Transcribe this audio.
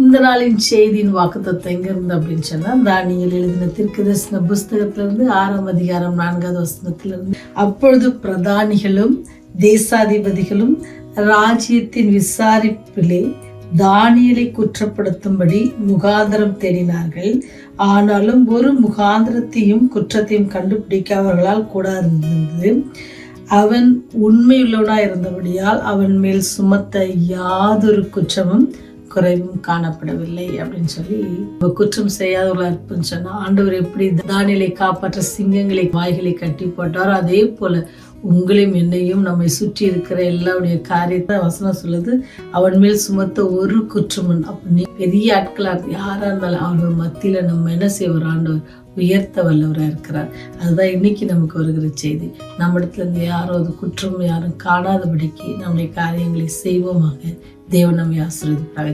இந்த நாளின் செய்தியின் வாக்குத்தத்தம் எங்க இருந்து அப்படின்னு சொன்னா, தானியேல் எழுதின தீர்க்கதரிசன புஸ்தகத்திலிருந்து 6ஆம் அதிகாரம் 4வது வசனத்திலிருந்து. அப்பொழுது பிரதானிகளும் தேசாதிபதிகளும் ராஜ்யத்தின் விசாரிப்பிலே தானியேலை குற்றப்படுத்தும்படி முகாந்திரம் தேடினார்கள். ஆனாலும் ஒரு முகாந்திரத்தையும் குற்றத்தையும் கண்டுபிடிக்க அவர்களால் கூட இருந்தது. அவன் உண்மையுள்ளவனாய் இருந்தபடியால் அவன் மேல் சுமத்த யாதொரு குற்றமும் குறைவும் காணப்படவில்லை அப்படின்னு சொல்லி, குற்றம் செய்யாதவர்களா இருப்புன்னு சொன்னா, ஆண்டவர் எப்படி தானியேலை காப்பாற்ற சிங்கங்களை வாய்களை கட்டி போட்டாரோ அதே போல உங்களையும் என்னையும் நம்மை சுற்றி இருக்கிற எல்லாருடைய காரியத்தை வசனம் சொல்லுது. அவன் மேல் சுமத்த ஒரு குற்றமும். அப்ப நீ பெரிய ஆட்களா யாரா இருந்தாலும் அவர்கள் மத்தியில நம்ம என்ன செய்வார்? ஆண்டவர் உயர்த்த வல்லவராக இருக்கிறார். அதுதான் இன்னைக்கு நமக்கு வருகிற செய்தி. நம்ம இடத்துல இருந்து யாரும் அது குற்றம் யாரும் காணாதபடிக்கு நம்முடைய காரியங்களை செய்வோமாக. தேவன் நம்மை ஆசீர்வதிப்பாக.